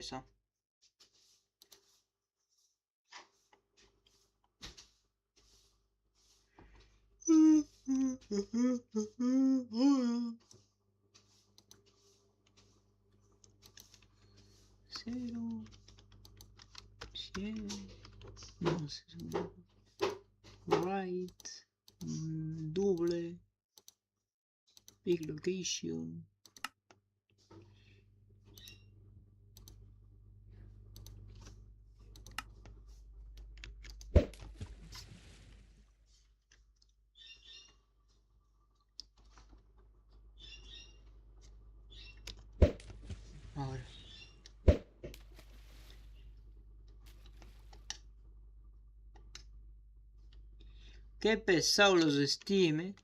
Eso. Cero. 100. No sé. Right. Double. Big location. Ahora. Qué pesado los de Steam, eh.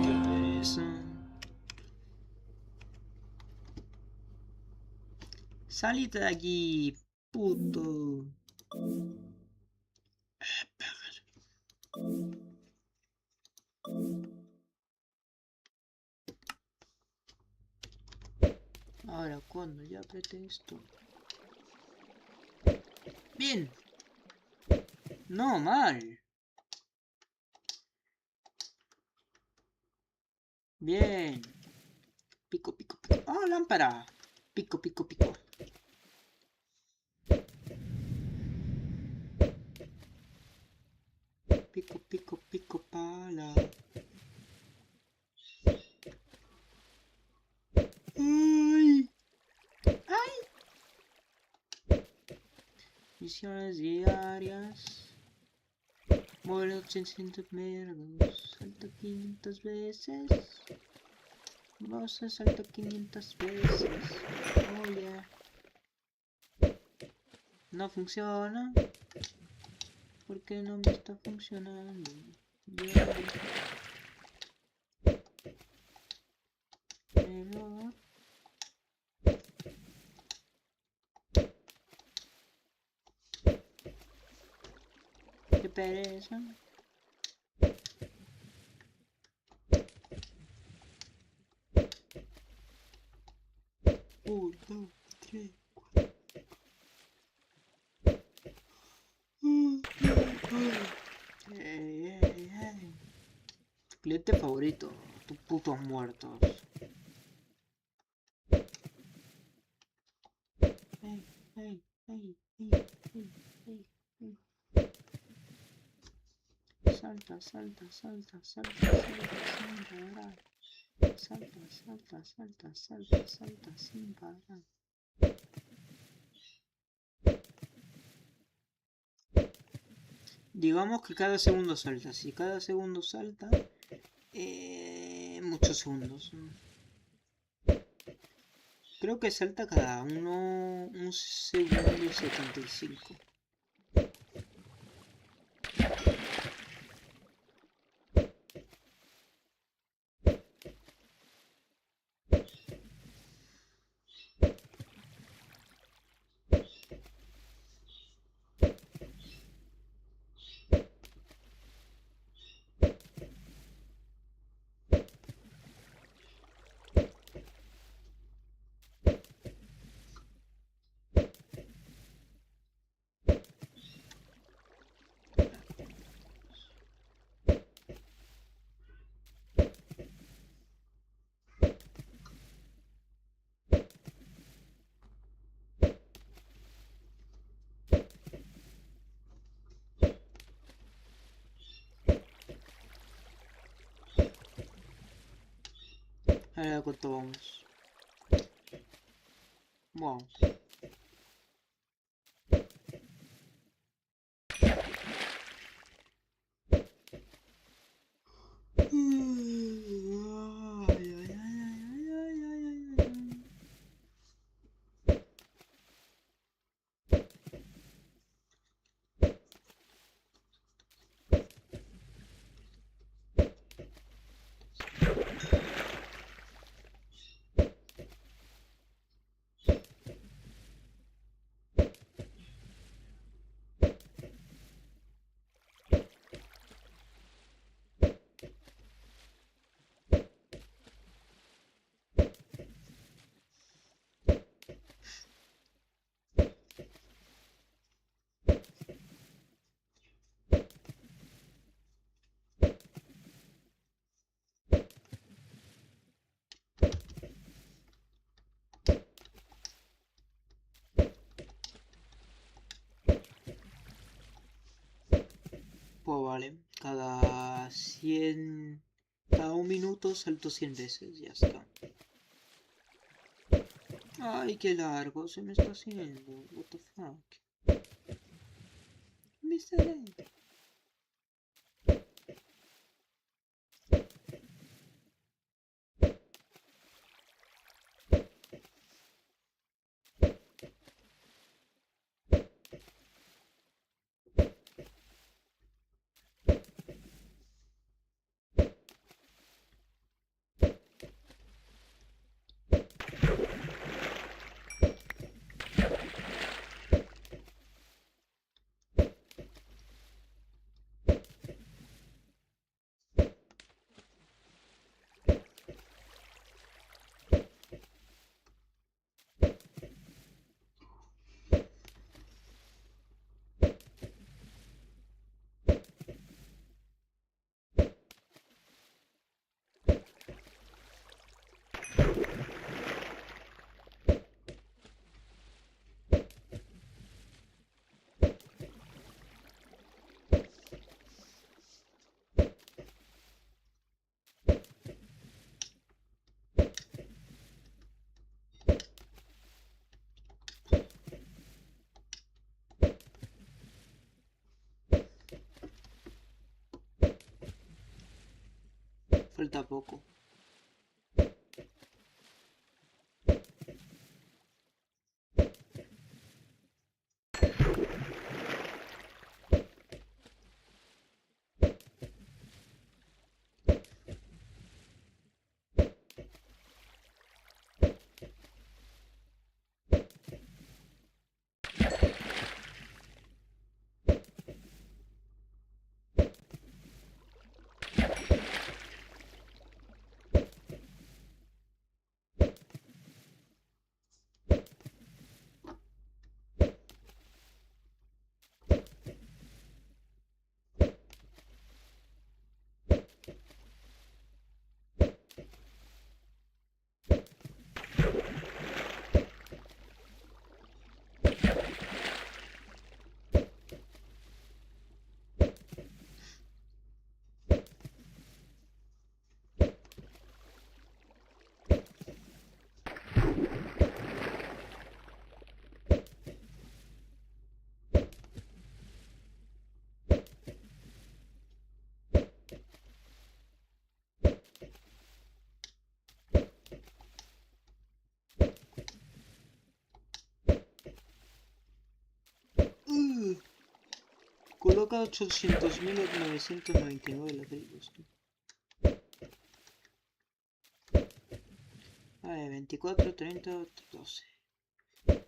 Qué pereza. Salite de aquí, puto. Ahora, cuando ya apreté esto. Bien. No, mal. Bien. Pico, pico, pico. ¡Oh, lámpara! Pico, pico, pico. Pico, pico, pico, pala. ¡Ay! ¡Ay! Misiones diarias. Muere 800 metros. Salta 500 veces. Vamos a saltar 500 veces. Oh, yeah. No funciona. ¿Por qué no me está funcionando? Yeah. Error. Qué pereza. Uno, dos, tres, cuatro. Tu cliente favorito, tus putos muertos. Hey, hey, hey, hey, hey, hey, hey. Salta, salta, salta, salta, salta, sin parar. Salta, salta, salta, salta, salta, sin parar. Digamos que cada segundo salta. Si cada segundo salta, muchos segundos. Creo que salta cada uno un segundo y 75. A ver a cuánto vamos. Vamos. Pues vale, cada 100... Cada un minuto salto 100 veces, ya está. Ay, qué largo se me está haciendo. What the fuck. Mr. Ed. Falta poco. Coloca 800.999 ladrillos. Vale, 24, 30, 12.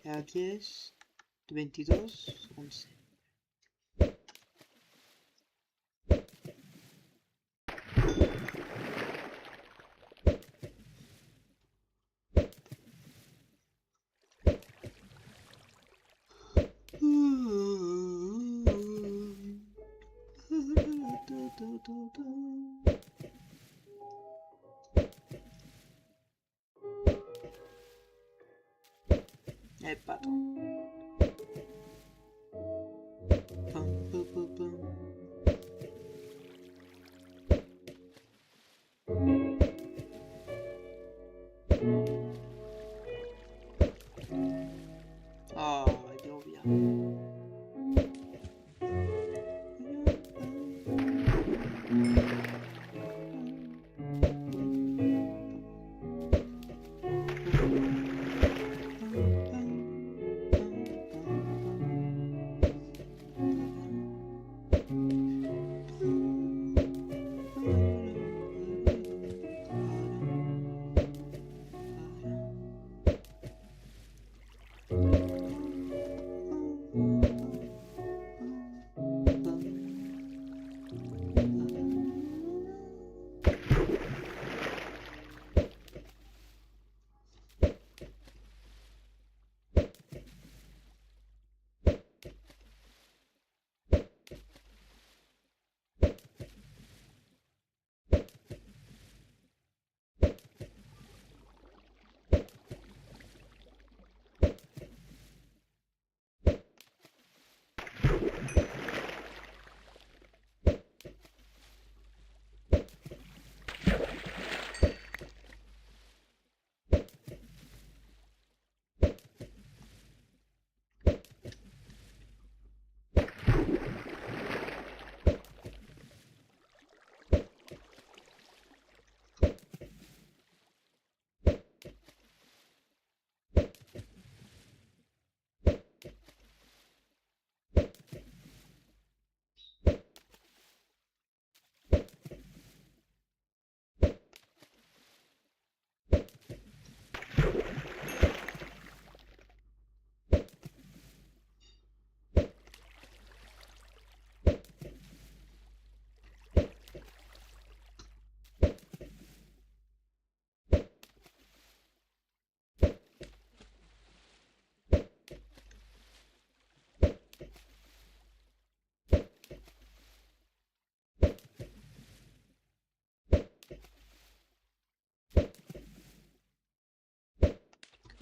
Aquí es 22, 11. El pato. Pam, pam, pam, pam.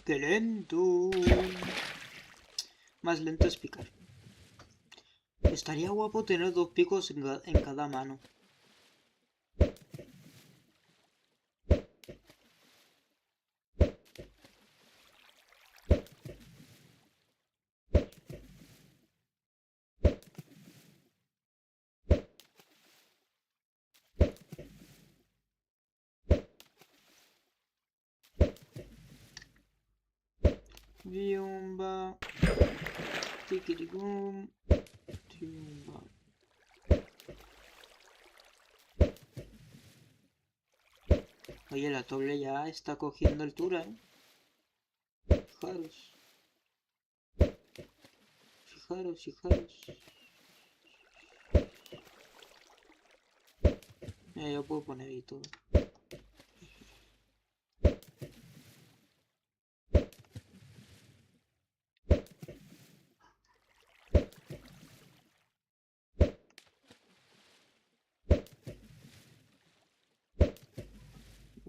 ¡Qué lento! Más lento es picar. Estaría guapo tener 2 picos en cada mano. Biumba. Tikirigum. Tiumba. Oye, la torre ya está cogiendo altura, ¿eh? Fijaros. Fijaros, fijaros. Yo puedo poner ahí todo.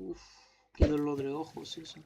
Uf, qué dolor de ojos eso.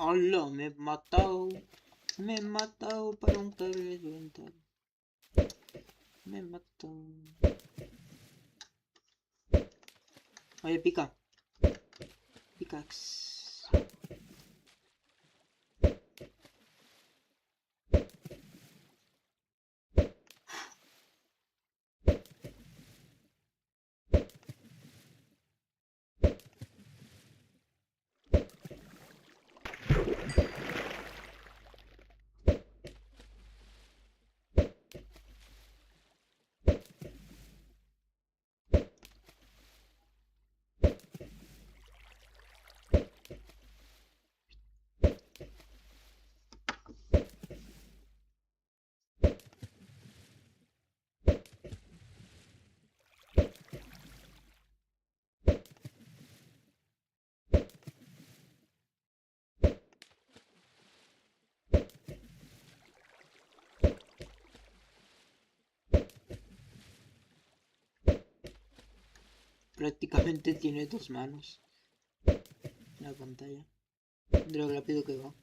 ¡Hola! Me he matado. Me he matado para un cable mental. Me he matado. Oye, pica. Pickaxe. Prácticamente tiene 2 manos en la pantalla. De lo rápido que va.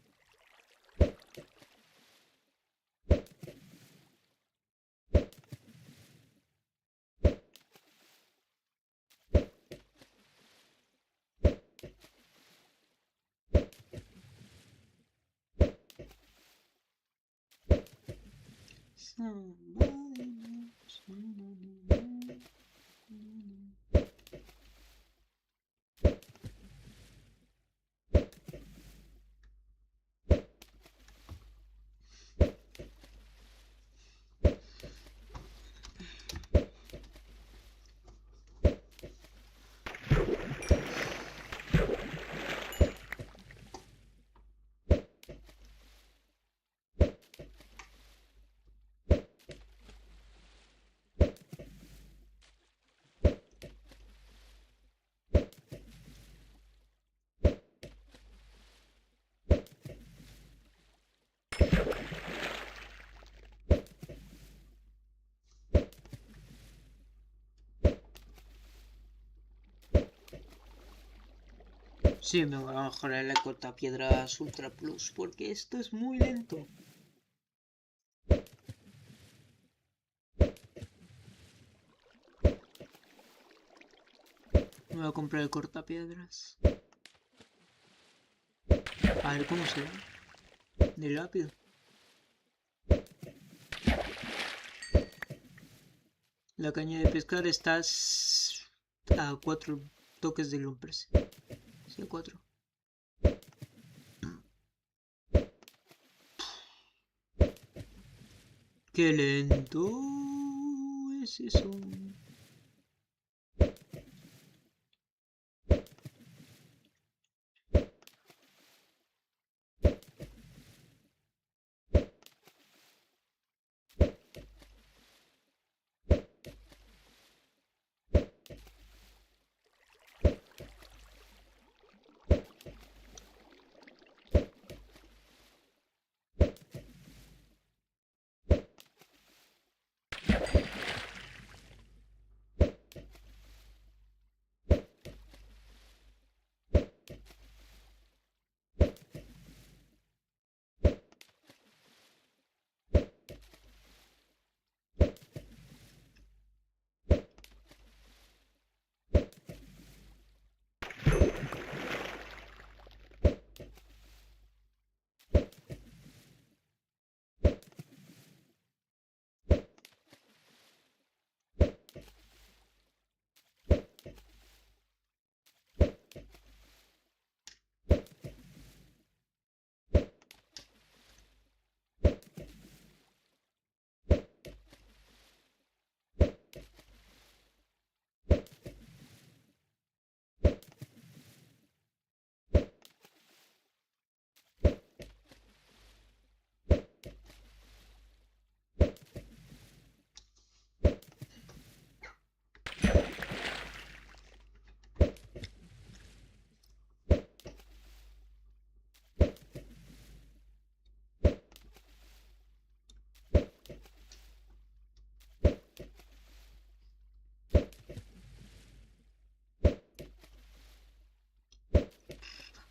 Sí, me voy a mejorar la cortapiedras Ultra Plus porque esto es muy lento. Me voy a comprar el cortapiedras. A ver cómo se ve. De rápido. La caña de pescar está a 4 toques de lumpres. Sí, a 4. ¡Qué lento es eso!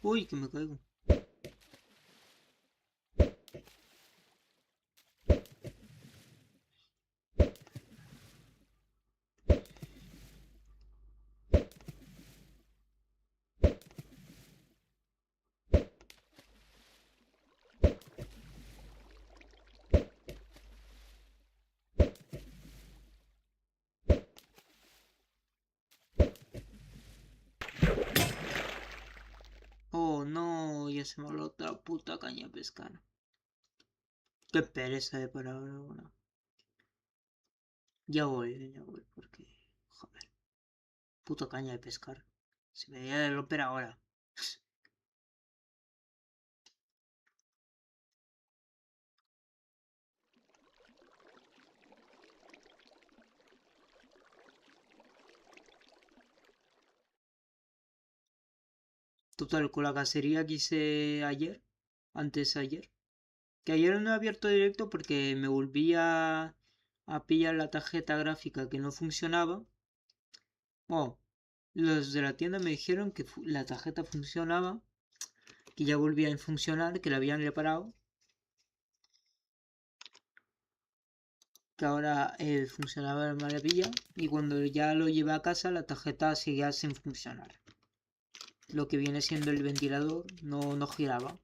Uy, que me caigo. Oh no, ya se me habló otra puta caña de pescar. Qué pereza de por ahora. Ya voy, porque... Joder, puta caña de pescar. Se me debería de romper ahora. Total, con la cacería que hice ayer, antes de ayer, que ayer no he abierto directo porque me volví a pillar la tarjeta gráfica que no funcionaba. Oh, los de la tienda me dijeron que la tarjeta funcionaba, que ya volvía a funcionar, que la habían reparado, que ahora funcionaba de maravilla y cuando ya lo llevé a casa la tarjeta seguía sin funcionar. Lo que viene siendo el ventilador no giraba.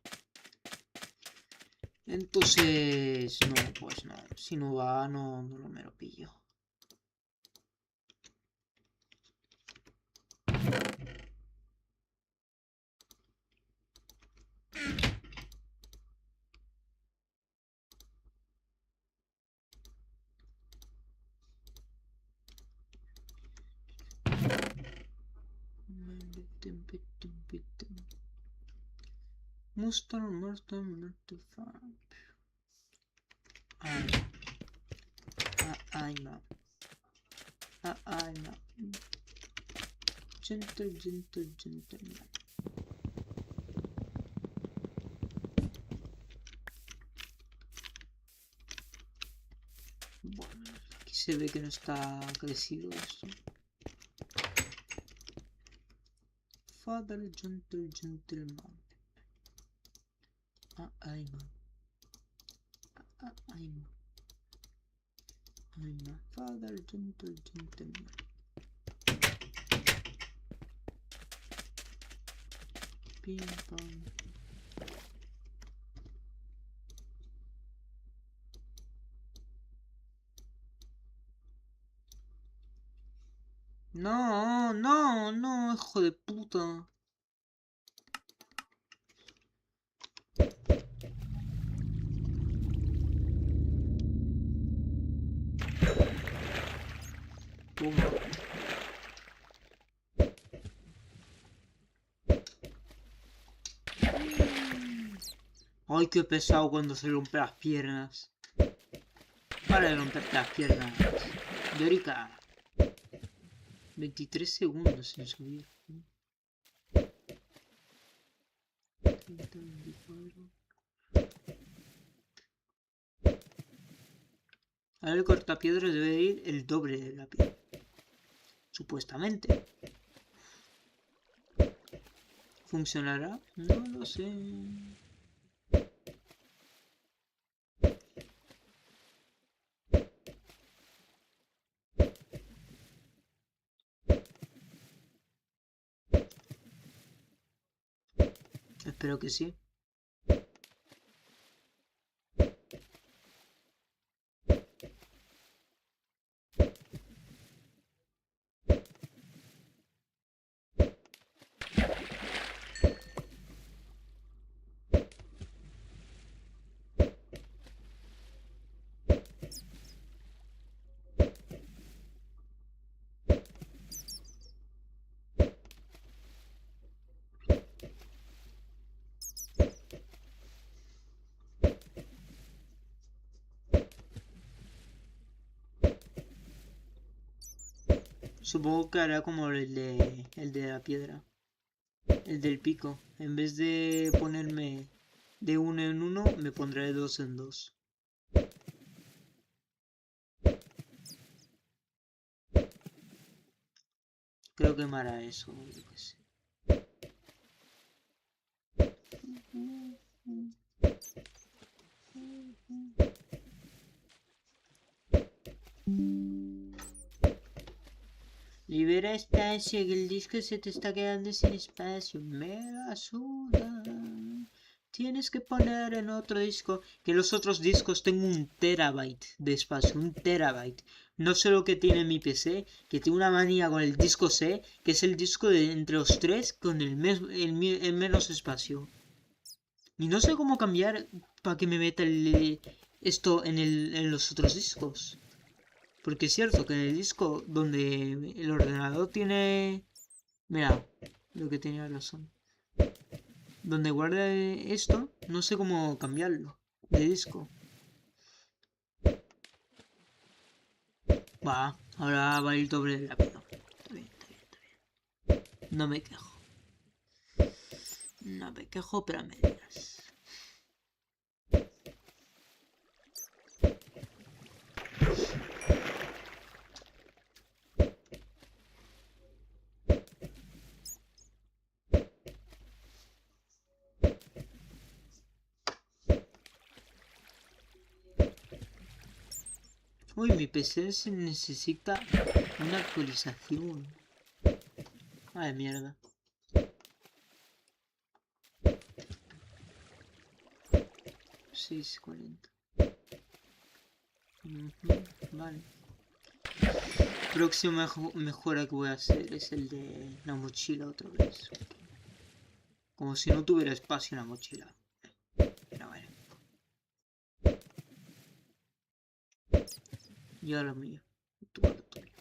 Entonces, no, pues no, si no va, no me lo pillo. Mustard Farm. Ay, no. Ay, no. Gentleman. Bueno, aquí se ve que no está crecido esto. father, gentleman. I'm a father, gentleman. Ping pong. No, no, no, hijo de puta. Toma. Ay, qué pesado cuando se rompe las piernas. Para de romperte las piernas. Yorica. 23 segundos sin subir. 30, 24. Ahora el cortapiedras debe ir el doble de la piedra. Supuestamente. ¿Funcionará? No lo sé. Espero que sí. Supongo que hará como el de la piedra. El del pico. En vez de ponerme de uno en uno, me pondré de dos en dos. Creo que me hará eso, yo qué sé. Libera espacio, que el disco se te está quedando sin espacio. Me la suda. Tienes que poner en otro disco. Que los otros discos tengo 1 TB de espacio. 1 TB. No sé lo que tiene mi PC. Que tiene una manía con el disco C. Que es el disco de entre los tres con el menos espacio. Y no sé cómo cambiar para que me meta esto en los otros discos. Porque es cierto que en el disco donde el ordenador tiene... Mira, lo que tenía razón. Donde guarda esto, no sé cómo cambiarlo de disco. Va, ahora va a ir doble de rápido. Está bien, está bien, está bien. No me quejo. No me quejo, pero a medias. Uy, mi PC se necesita una actualización. Ay, mierda. $6.40. Vale. Próxima mejora que voy a hacer es el de la mochila otra vez. Como si no tuviera espacio en la mochila. Pero bueno. Y ahora mío. Tú a lo tuyo.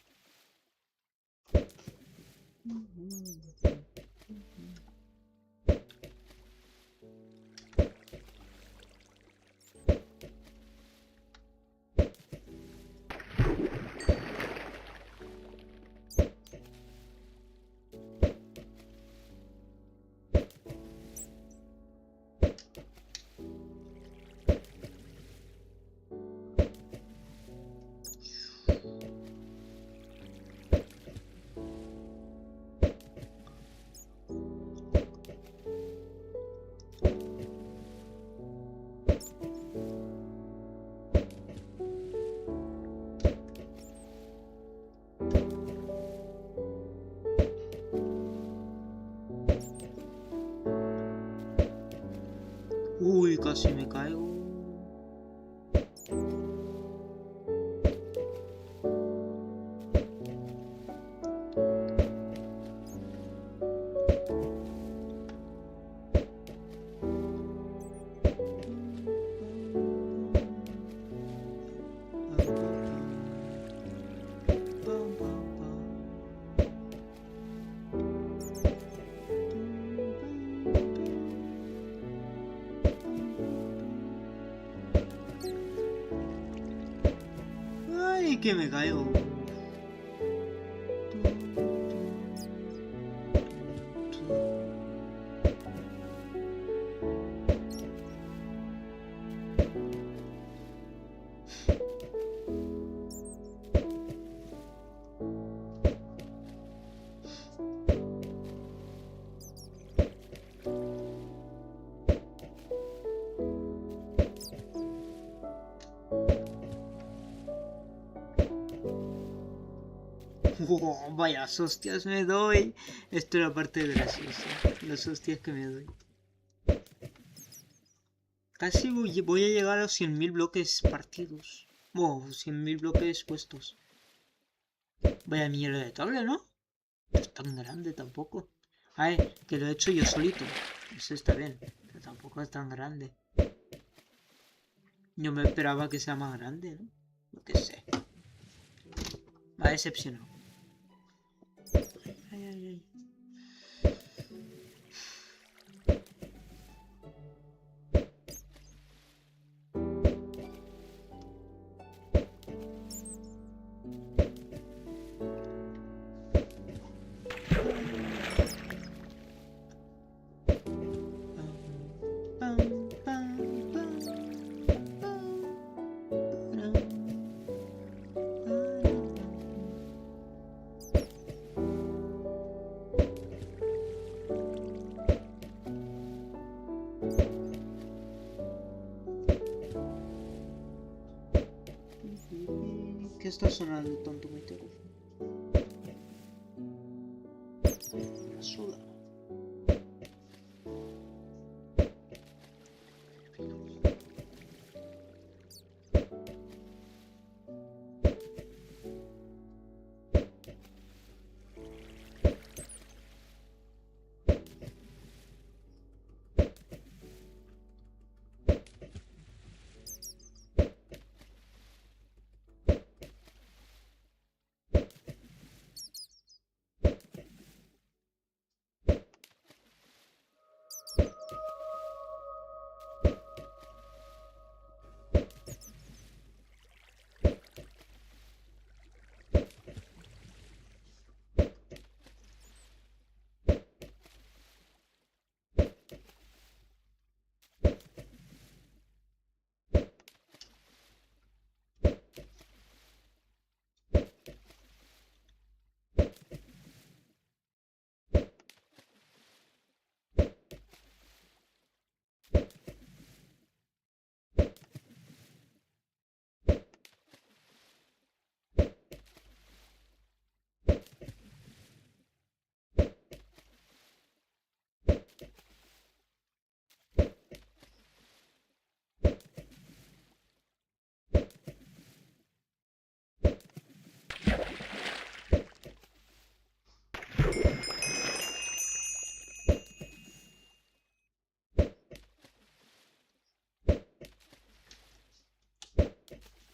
casi me caigo. Ay, que me caigo. Vaya hostias me doy. Esto es la parte graciosa. Las hostias que me doy. Casi voy a llegar a los 100.000 bloques partidos. Wow, 100.000 bloques puestos. Vaya mierda de tabla, ¿no? No es tan grande tampoco. A ver, que lo he hecho yo solito. Eso está bien. Pero tampoco es tan grande. Yo me esperaba que sea más grande, ¿no? Lo que sé. Me ha decepcionado. Ay, ay, ay. Pam, pam, pam, ¿qué está sonando tanto mi teléfono? La suda.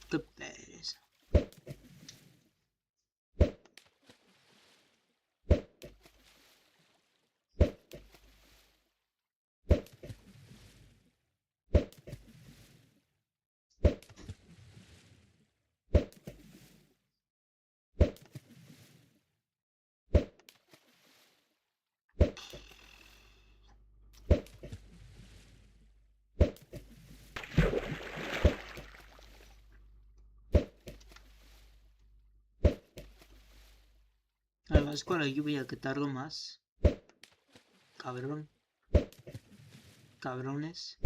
Qué pereza. Además con la lluvia que tardo más. Cabrón. Cabrones.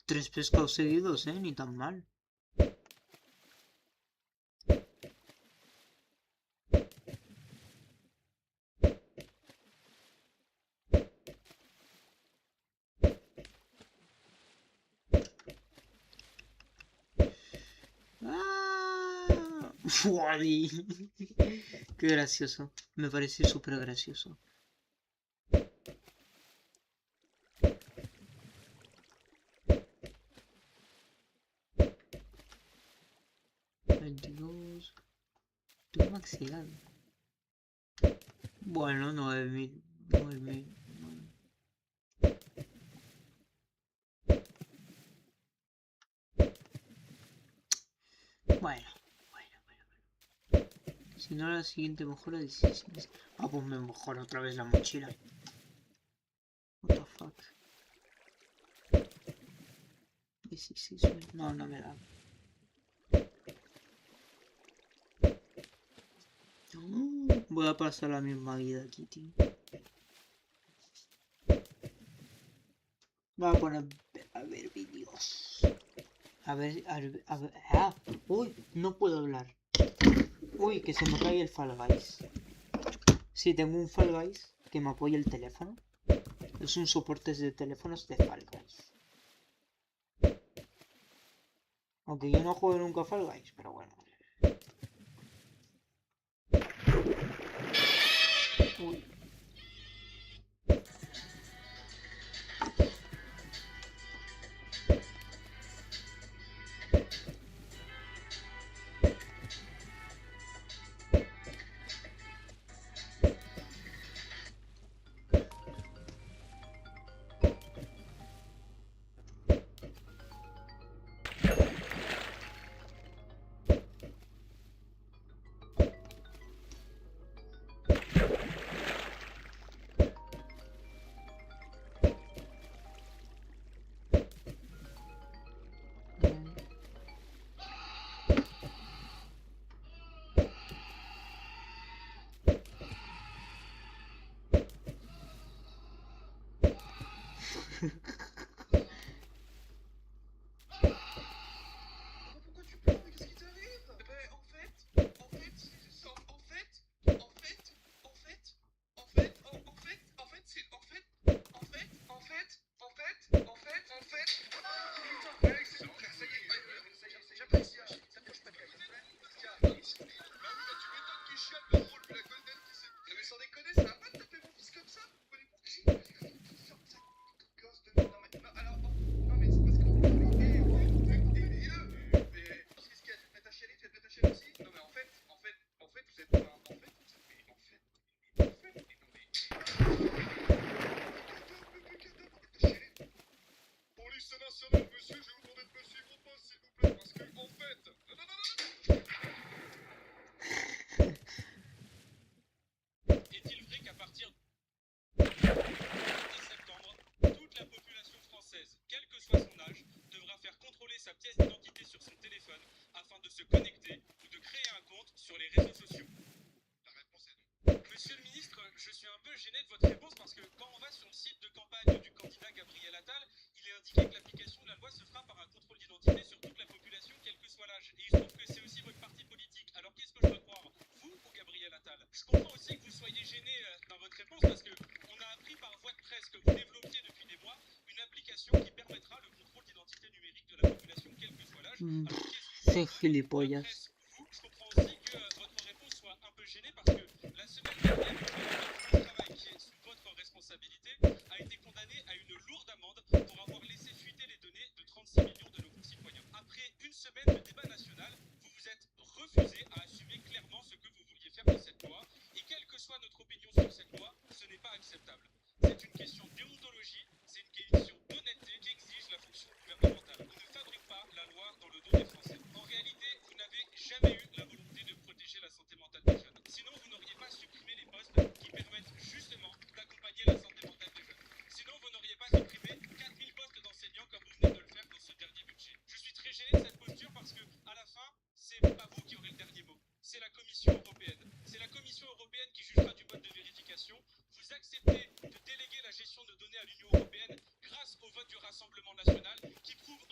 3 pescados seguidos, ni tan mal. ¡Ah! ¡Wally! Qué gracioso. Me parece súper gracioso. Estoy maxilado. Bueno, 9000. 9000. Bueno. Si no, la siguiente mejora 16. Ah, pues me mejora otra vez la mochila. What the fuck. 16. No, no me da. Voy a pasar la misma vida aquí, tío. Voy a poner a ver vídeos. A ver. Ah, uy, no puedo hablar. Uy, que se me cae el Fall Guys. Sí, tengo un Fall Guys que me apoya el teléfono. Es un soporte de teléfonos de Fall Guys. Aunque yo no juego nunca Fall Guys, pero bueno. Uy. C'est gilipollas. Rassemblement national qui prouve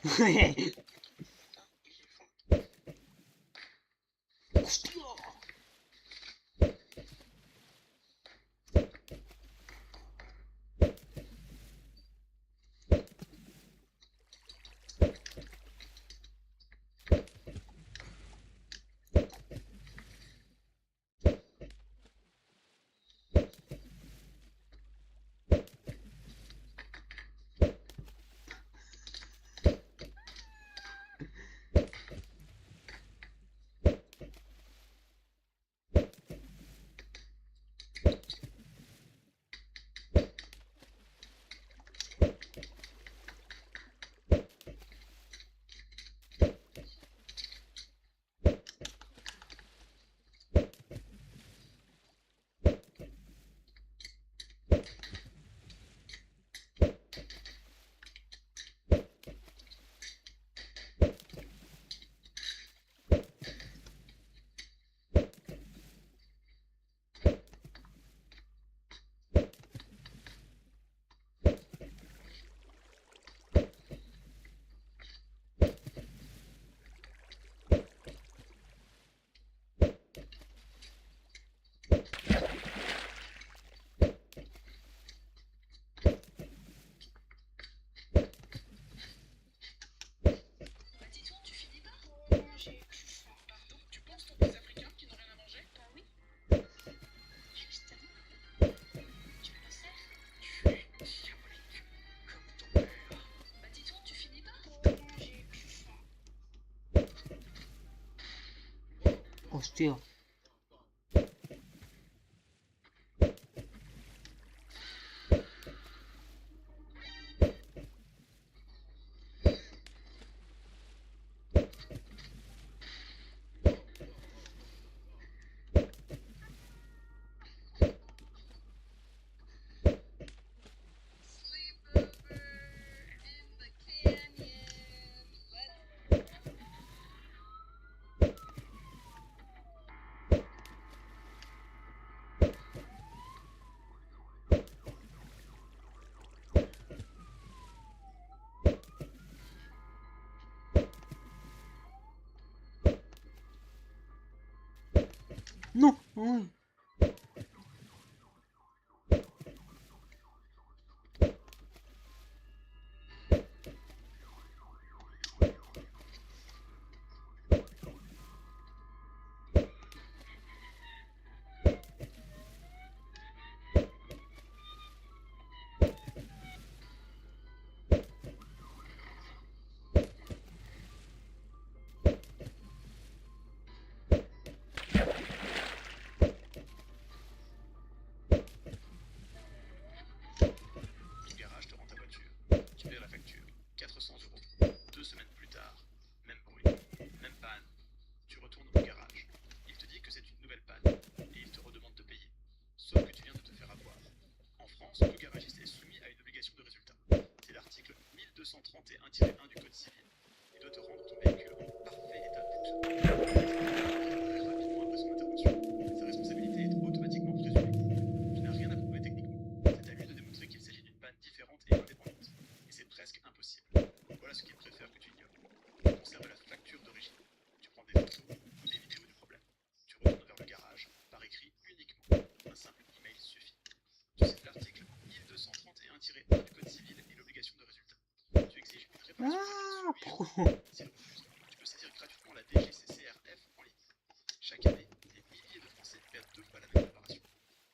¡Hostia! Hostia. Non. Ay. Garage te rend ta voiture. Tu paies la facture. 400 €. 2 semaines plus tard, même bruit, même panne. Tu retournes au garage. Il te dit que c'est une nouvelle panne et il te redemande de payer. Sauf que tu viens de te faire avoir. En France, tout garagiste est soumis à une obligation de résultat. C'est l'article 1231-1 du Code civil. Il doit te rendre ton véhicule en parfait état de fonctionnement. Rapidement après son intervention, sa responsabilité est automatiquement présumée. Tu n'as rien à prouver techniquement. C'est à lui de démontrer qu'il s'agit d'une panne différente et indépendante. Et c'est presque impossible. Voilà ce qu'il préfère que tu ignores. Tu conserves la facture d'origine. Tu prends des photos ou des vidéos du problème. Tu retournes vers le garage, par écrit uniquement. Un simple email suffit. Tu cites l'article 1231-1 du Code civil et l'obligation de résultat. Tu exiges une réparation Ah. rapide sur 8 jours. S'il refuse, tu peux saisir gratuitement la DGCCRF en ligne. Chaque année, des milliers de Français perdent 2 fois la même réparation.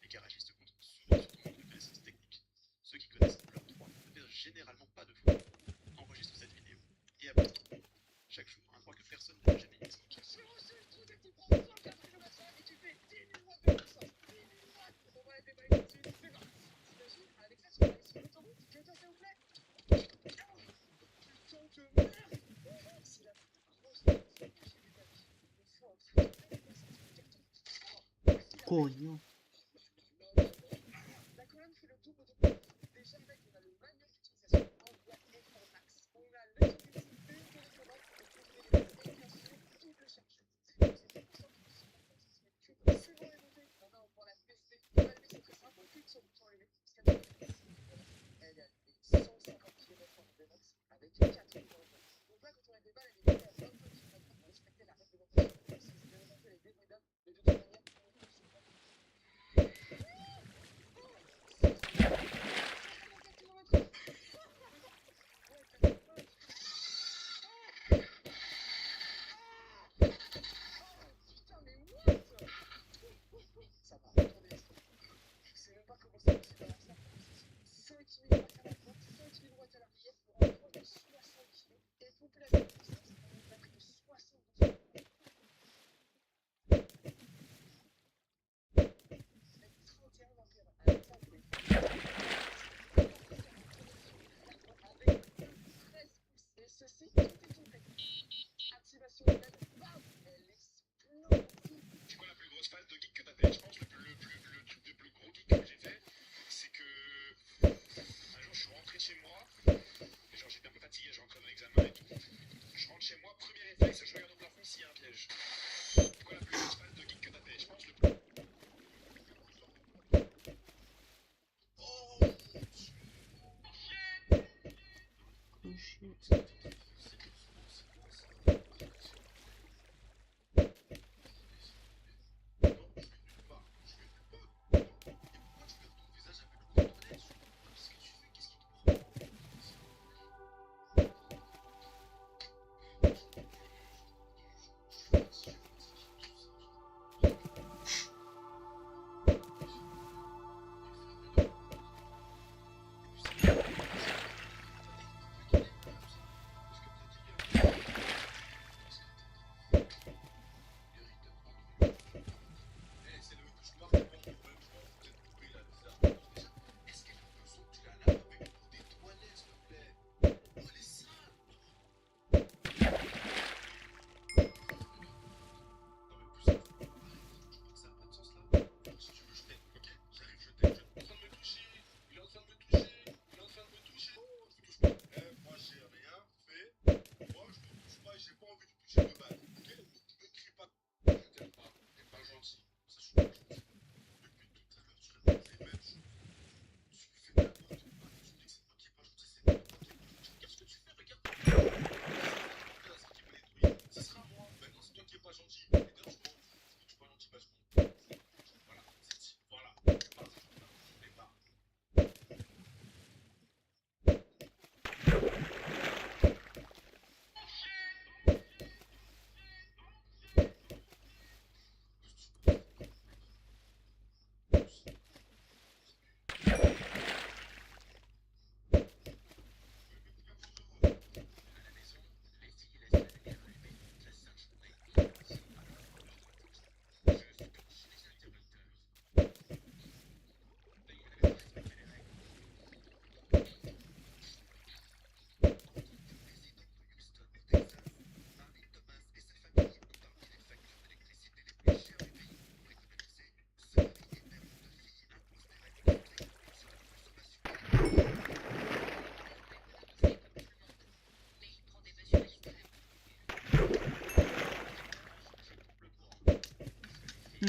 Les garagistes comptent souvent sur ton manque de connaissances techniques. Ceux qui connaissent leurs droits ne perdent généralement pas de fois. Enregistre cette vidéo et abonne-toi. Chaque jour, un droit que personne ne t'a jamais expliqué. J'ai reçu le trou dès que tu prends 104 km et tu fais 10 000 watts de puissance. 10 000 watts. On va être débarqué dessus, c'est parti. T'imagines, avec ça, tu vas aller sur l'autoroute. Quelqu'un, s'il vous plaît. Putain de merde. C'est la plus grosse fois que j'ai vu ma vie. Une fois, on fout de plein de sortie de carton. Coño. La colonne fait le tour de déjà, mec, on a le manuel d'utilisation en boîte F1 Max. On a l'automatique de télécommande pour ouvrir les et bien sûr, double chargeur. C'est pour ça que c'est bon les beautés. Maintenant, on va la tester. Pour l'allumer, c'est très simple. On clique sur le bouton allumé. Elle est allumée 150 km/h de max avec 4 points. C'est quoi la plus grosse phase de geek que t'as fait? Je pense le truc de plus gros geek que j'ai fait, c'est que un jour je suis rentré chez moi, et genre j'étais un peu fatigué, j'ai rentré dans l'examen et tout. Je rentre chez moi, premier réflexe, je regarde au plafond s'il y a un piège. C'est quoi la plus grosse phase de geek que t'as fait? Je pense le plus. Oh shit.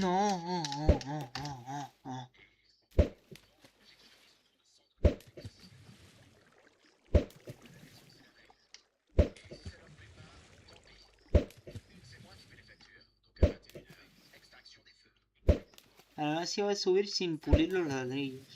Non. Ahora sí va a subir sin pulir los ladrillos.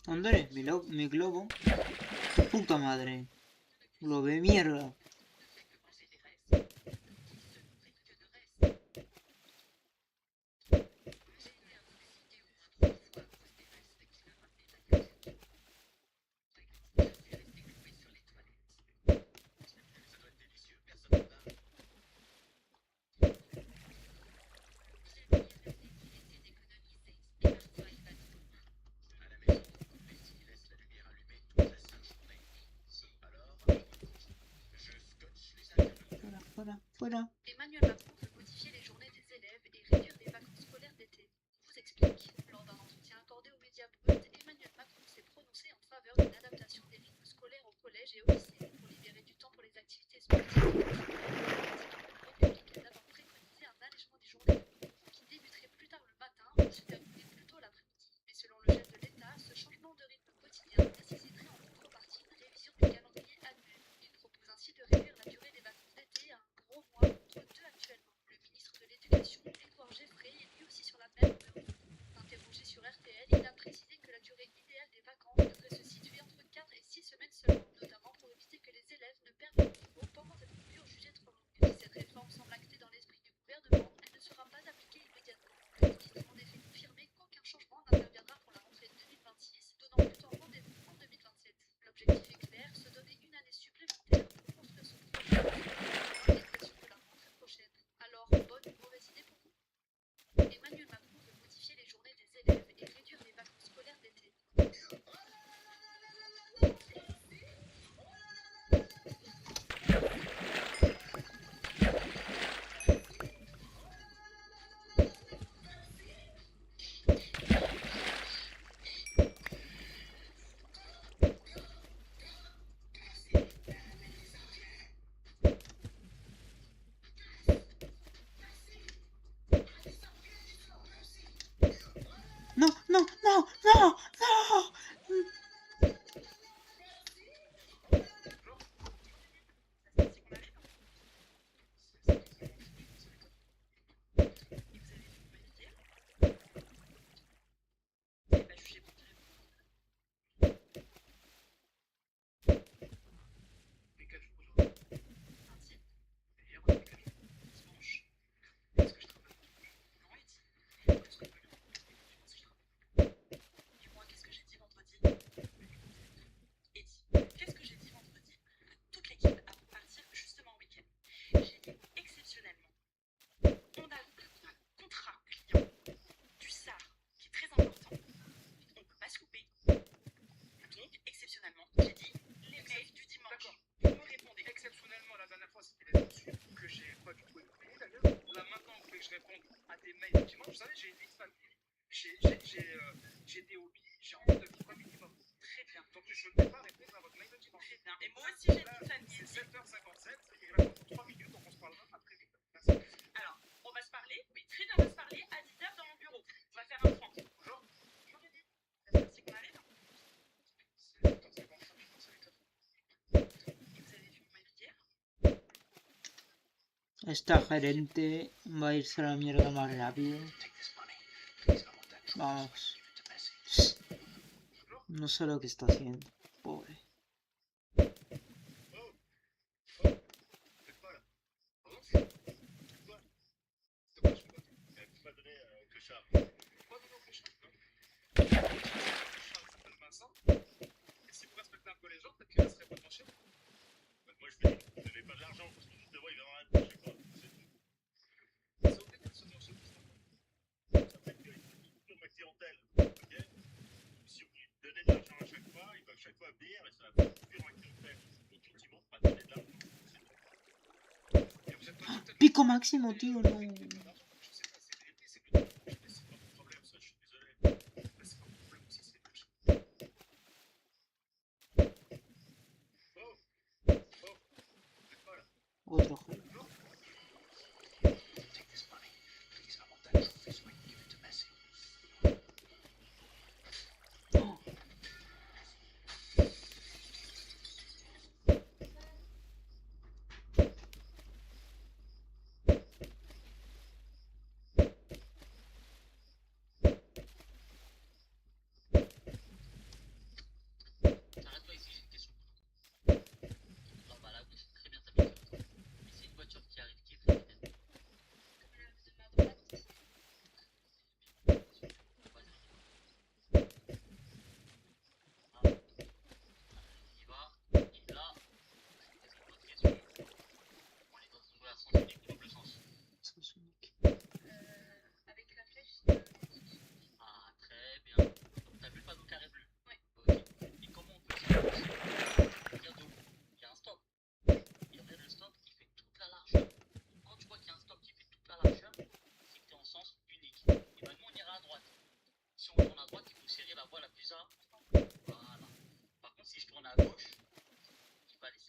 ¿Dónde? Mi globo. Tu puta madre. Globo de mierda. Fuera, fuera. Emmanuel Macron veut modifier les journées des élèves et réduire les vacances scolaires d'été. On vous explique. Lors d'un entretien accordé aux médias bruts, Emmanuel Macron s'est prononcé en faveur d'une adaptation des rythmes scolaires au collège et au lycée pour libérer du temps pour les activités sportives. Le République a d'abord préconisé un allègement des journées de cours qui débuterait plus tard le matin et se terminerait plus tôt l'après-midi. Mais selon le chef de l'État, ce changement de rythme quotidien nécessiterait en contrepartie une révision du calendrier annuel. Il propose ainsi de réduire la durée des vacances d'été à un gros mois contre 2 actuellement. Le ministre de l'Éducation, Édouard Geoffrey, est lui aussi sur la même longueur d'onde. Interrogé sur RTL, il a précisé que la durée idéale des vacances devrait se situer entre 4 et 6 semaines seulement, notamment pour éviter que les élèves ne perdent leur niveau pendant cette coupure jugée trop longue. Si cette réforme semble actée dans l'esprit du gouvernement, elle ne sera pas appliquée immédiatement. Le ministre a en effet confirmé qu'aucun changement n'interviendra pour la rentrée 2026, donnant plutôt rendez-vous en 2027. L'objectif est clair, se donner une année supplémentaire pour construire son projet de l'éducation de la rentrée prochaine. Alors, bonne ou mauvaise idée pour vous? Emmanuel Macron veut modifier les journées des élèves et réduire les vacances scolaires d'été. No, no, no, no, no. Et quel jour aujourd'hui? Lundi, Et hier, on a fait quel jour? dimanche, Est-ce que je travaille dimanche? vendredi. Qu'est-ce que je fais vendredi? Est-ce que je travaille? Dis-moi, qu'est-ce que j'ai dit vendredi? Et dis, qu'est-ce que j'ai dit vendredi à toute l'équipe avant de partir justement au week-end? J'ai dit exceptionnellement. On a un contrat client du SAR qui est très important. On ne peut pas se couper. Donc, exceptionnellement, j'ai dit les mails du dimanche. D'accord. Vous me répondez. Exceptionnellement, la dernière fois, c'était les insultes que j'ai pas du tout écouté d'ailleurs. Là, maintenant, vous voulez que je réponde à des mails du dimanche. Vous savez, j'ai une vie de famille. J'ai des hobbies, j'ai envie de vivre un minimum. Très bien. Donc, je ne vais pas répondre à votre mail de dimanche. Très bien. Et moi aussi, j'ai Là, une famille. c'est 7h57, il reste encore 3 minutes, donc on se parlera après 8h. Merci. Alors, on va se parler. Oui, très bien, on va se parler à 10h dans mon bureau. On va faire un point. Bonjour. J'aurais dit. C'est parti qu'on arrive. C'est 7h55, je pense, à 8h. Et vous avez vu mon mail d'hier? Esta gerente va a irse a la mierda más rápido. Vamos. No sé lo que está haciendo. Pobre. Faites pas là. Pardon, c'est quoi? C'est quoi, je fais quoi? Tu m'as donné que Charles. Quoi, non, que Charles? Non. Charles s'appelle Vincent. Et si vous respectez un peu les gens, peut-être qu'il laisserait pas chez vous. Moi, je vous dis, vous n'avez pas de l'argent, parce que justement, il viendra être chez moi. C'est ok de se chez vous, ça fait qu'il y a ma clientèle. Ok? Si vous lui donnez de l'argent à chaque fois, il va chaque fois venir et ça va faire ma clientèle. Donc, effectivement, pas donner de l'argent. Et vous êtes pas tout à fait. Pico máximo, tío, no. Je sais pas, c'est vérité, c'est que c'est pas mon problème, ça, je suis désolé. Mais c'est pas mon problème aussi, c'est que oh, oh, vous êtes pas là. Otro juego. Take this money. Please, I want that trophy so I can give it to Messi. Oh.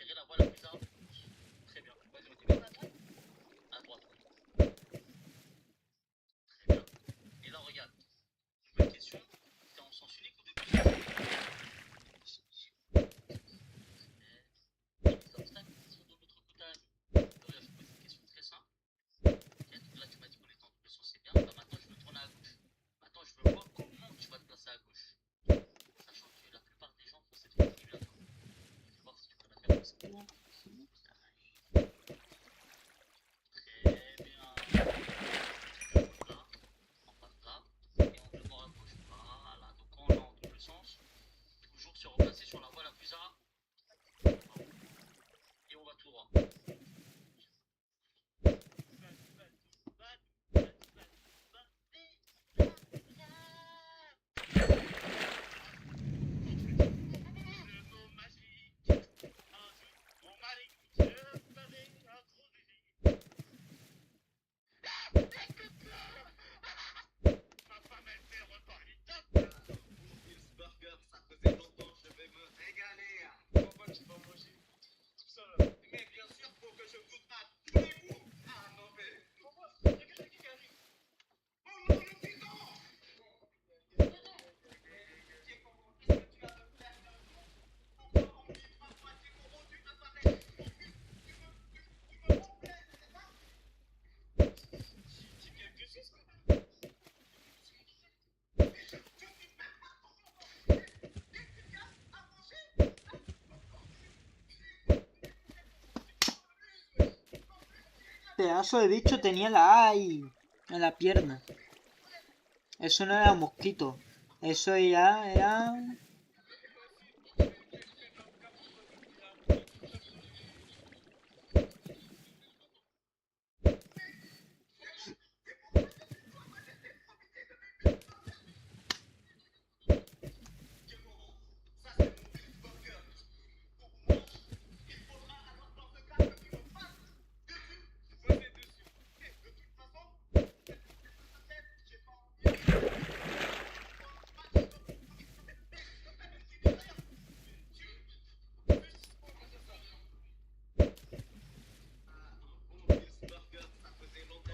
serrer la voie la plus à gauche. Très bien. Vas-y, on y va. À droite. Très bien. Et là, regarde. Nouvelle question. T'es en sens unique ou double sens? Les obstacles sont de l'autre côté. Regarde, je te pose une question très simple. Ok, donc là, tu m'as dit qu'on était en double sens, c'est bien. Bah, maintenant, je veux tourner à gauche. Maintenant, je veux voir comment tu vas te placer à gauche. Sachant que la plupart des gens font cette figure. Je vais voir si tu peux la faire aussi. Très bien. Là, on passe là. Et on veut voir à gauche. Voilà. Donc, quand on est en double sens, toujours se replacer sur la voie la plus à. Et on va tout droit. Pedazo de bicho tenía la A ahí, en la pierna. Eso no era un mosquito. Eso ya era...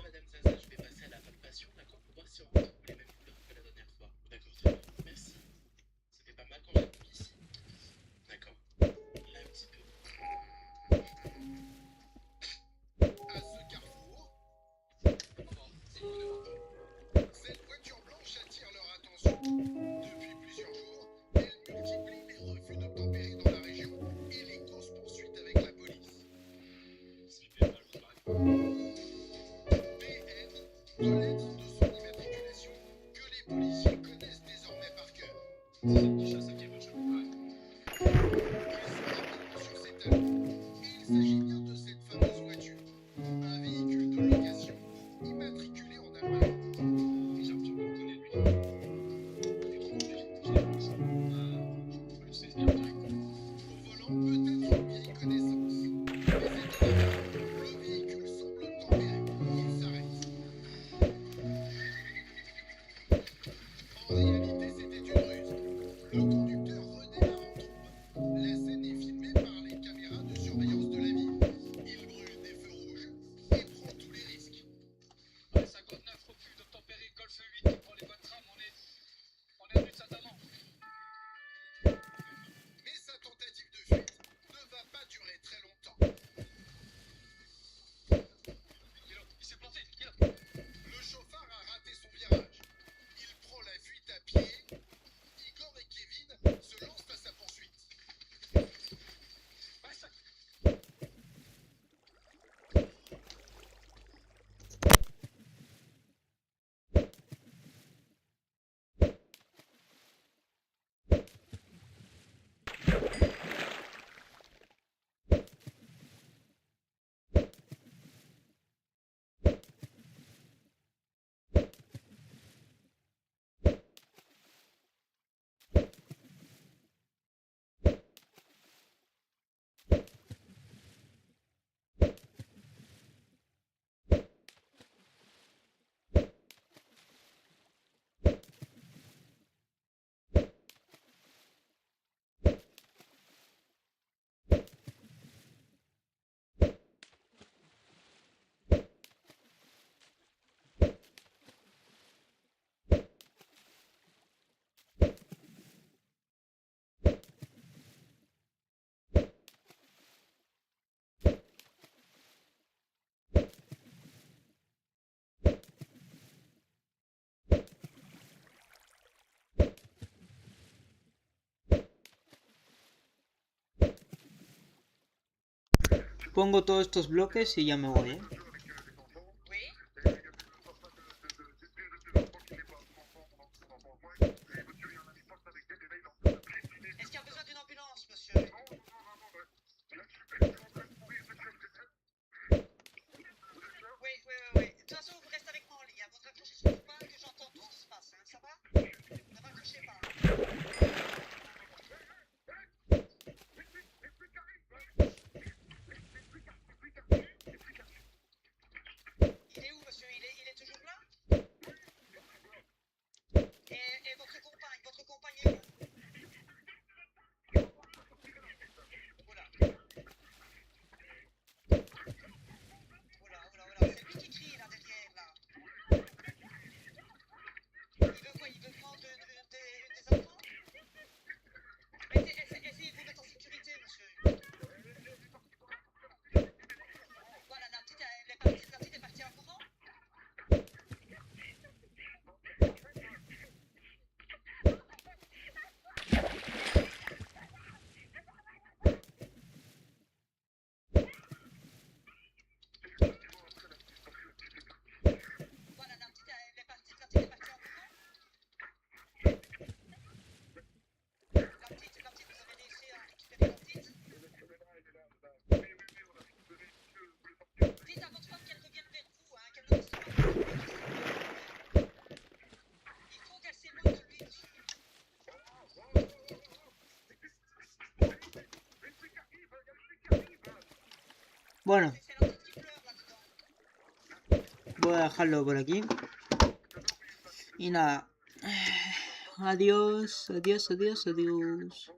Madame Zaza, je vais passer à la palpation, d'accord, pour voir si on retrouve les mêmes couleurs que la dernière fois. D'accord, très bien. Merci. Ça fait pas mal quand j'appuie ici. D'accord. Là, un petit peu. À ce carrefour, cette voiture blanche attire leur attention. Depuis plusieurs jours, elle multiplie les refus d'obtempérer dans la région et les courses-poursuites avec la police. PN relève de son immatriculation que les policiers connaissent désormais par cœur. C'est cette petite chasse à qui votre chemin. Ils sont rapidement sur ses talons. Et il s'agit bien de cette fameuse voiture. Un véhicule de location immatriculé en Allemagne. Déjà, tu me connais, lui. Il reconduit. Je l'ai vu ça. Je le sais bien direct. Au volant, peut-être une vieille connaissance. Mais étonnamment, le véhicule semble tempéré. Il s'arrête. En réalité, c'était une ruse. Le conducteur Pongo todos estos bloques y ya me voy, ¿eh? Oui. Est-ce qu'il y a besoin d'une ambulance, monsieur? Oui. De toute façon, vous restez avec moi en ligne. Vous raccrochez surtout pas que j'entends tout ce qui se passe. Hein. Ça va? Ne raccrochez pas. Il est où, monsieur? Il est toujours là? Et votre compagne est où? Oula. C'est lui qui crie là derrière, là. Il veut quoi? Il veut prendre des enfants? Essayez de vous mettre en sécurité, monsieur. Voilà, la petite est partie en courant. Voilà, la petite est partie en courant. La petite, vous avez laissé récupérer la petite. Dites à votre femme qu'elle revienne vers vous, hein, qu'elle ne reste pas. Il faut qu'elle s'éloigne de lui, monsieur. Bueno, C'est la petite qui pleure là-dedans. voy a dejarlo por aquí. Y nada. Adiós, adiós, adiós, adiós.